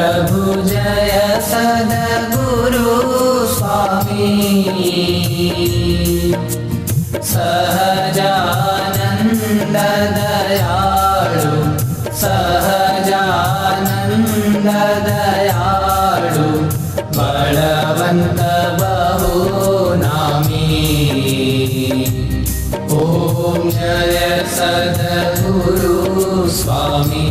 प्रभु जय सद्गुरु स्वामी सहजानंद दयाळु सहजानंद दयाळु बलवंत बहुनामी ओम जय सद्गुरु स्वामी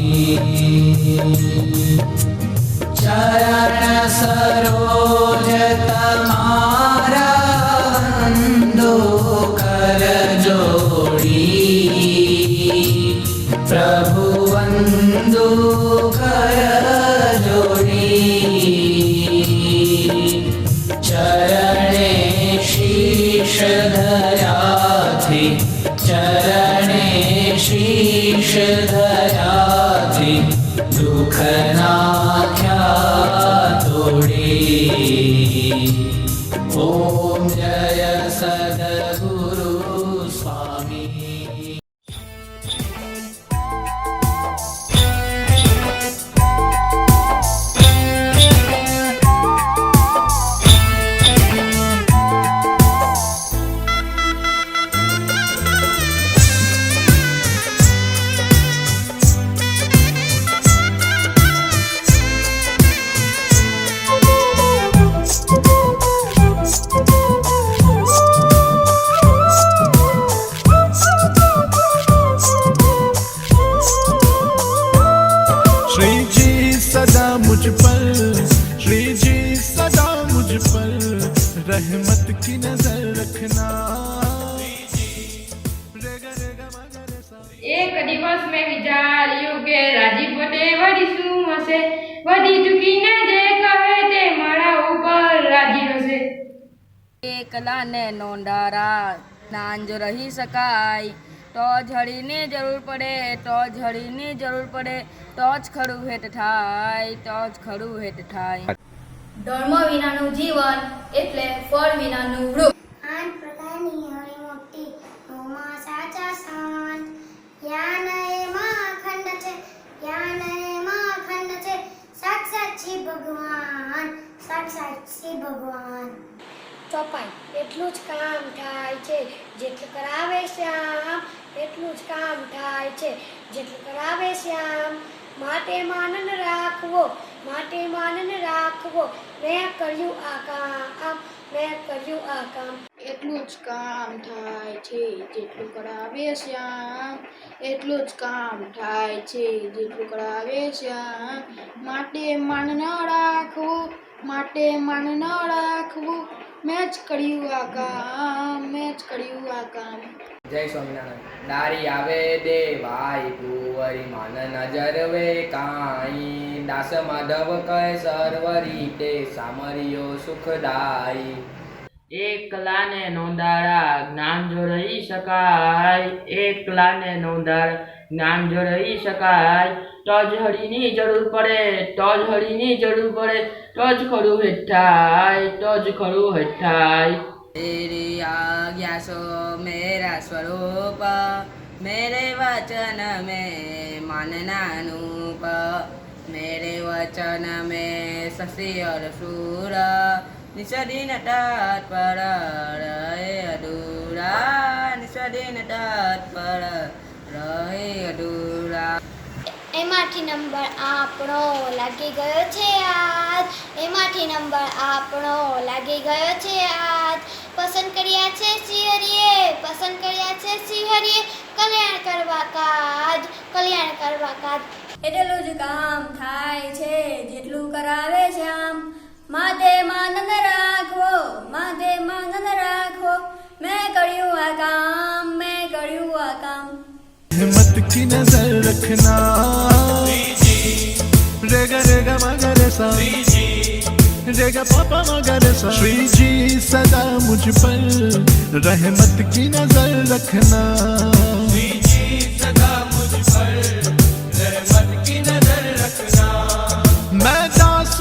चरण सरोज तमारा वंदो कर जोड़ी प्रभु वंदो कर जोड़ी चरणे शीश धरा थी चरणे शीश धरा थी दुख नाख्या तोड़ी ओम जय सद्गुरु स्वामी। श्री जी सदा मुझ पर श्री जी सदा मुझ पर रहमत की नजर रखना। एक दिवस में विचार्યું કે રાજી પોતે વળી શું હશે વળી ચૂકીને જે કહે તે મારા ઉપર રાજી હશે। એકલાને નોંધારા જ્ઞાન જો રહી શકાય તો ઝડીની જરૂર પડે તો ઝડીની જરૂર પડે તો જ ખરું હેત થાય તો જ ખરું હેત થાય। ધર્મ વિનાનું જીવન એટલે ફળ વિનાનું વૃક્ષ। આન પ્રકારની હરી મોટી નોમાં સાચા સંત જ્ઞાન એમાં અખંડ છે જ્ઞાન એમાં અખંડ છે સાક્ષાત શ્રી ભગવાન સાક્ષાત શ્રી ભગવાન। ચોપાઈ એટલું જ કામ થાય છે જેટલું કરાવે શ્યામ એટલું જ કામ થાય છે જેટલું કરાવે શ્યામ। માટે માનન રાખવો મેં કર્યું આ કામ મેં કર્યું આ કામ। એટલું જ કામ થાય છે જેટલું કરાવે શ્યામ એટલું જ કામ થાય છે જેટલું કરાવે શ્યામ। માટે માન ન રાખવું મેં જ કર્યું આ કામ મેં જ કર્યું આ કામ। જય સ્વામિનારાયણ। દારી આવે દેવાય કુંવરી માન નજર વે કાઈ દાસ માધવ કહે સર્વ રીતે સામરિયો સુખદાઈ। એકલાને નોંધારા જ્ઞાન જો રહી શકાય એકલાને નોંધારા જ્ઞાન જો રહી શકાય તો જ હળીની જરૂર પડે તો જ હળીની જરૂર પડે તો જ ખરું હેત થાય તો જ ખરું હેત થાય। तेरी आज्ञा सो मेरा स्वरूप मेरे वचन में मानना अनूप मेरे वचन में शशि और सूर निस्दिन तत्पर रहे अधूरा निस्दिन तत्पर रहे अधूरा। એમાંથી નંબર આપણો લાગી ગયો છે આજ એમાંથી નંબર આપણો લાગી ગયો છે આજ પસંદ કર્યા છે શ્રીહરિએ કલ્યાણ કરવા કાજ એટલું જ કામ થાય છે જેટલું કરાવે શ્યામ। માથે માનન રાખવો મેં કર્યું આ કામ रहमत की नजर रखना। रेगा रेगा मगर सा रेगा पापा मगर सा। श्री जी सदा मुझ पर रहमत की नजर रखना। श्री जी सदा मुझ पर रहमत की नजर रखना। मैं दास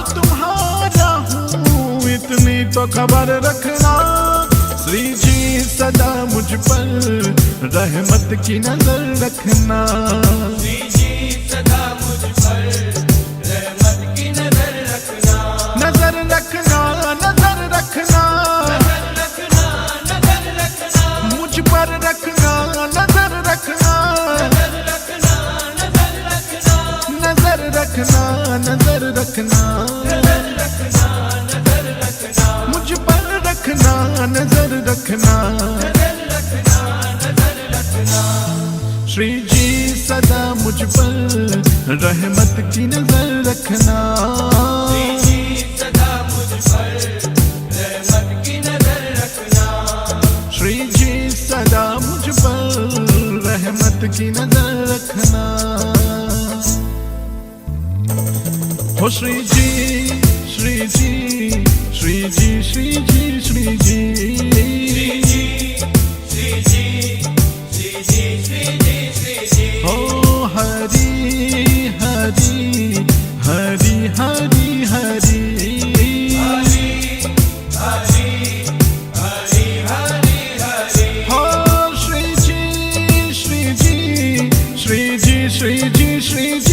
तुम्हारा हूँ इतनी तो खबर रखना। श्री जी सदा मुझ पर रहमत की नजर रखना। श्री जी सदा सदा मुझ पर रहमत की नजर रखना। सदा मुझ पर रहमत की नजर रखना। श्री जी सदा मुझ पर रहमत की नजर रखना। हो श्री जी श्री जी श्री जी श्री जी श्री जी हो हरि हरि हरि हरि हरि हो श्री जी श्री जी श्री जी श्री जी श्री जी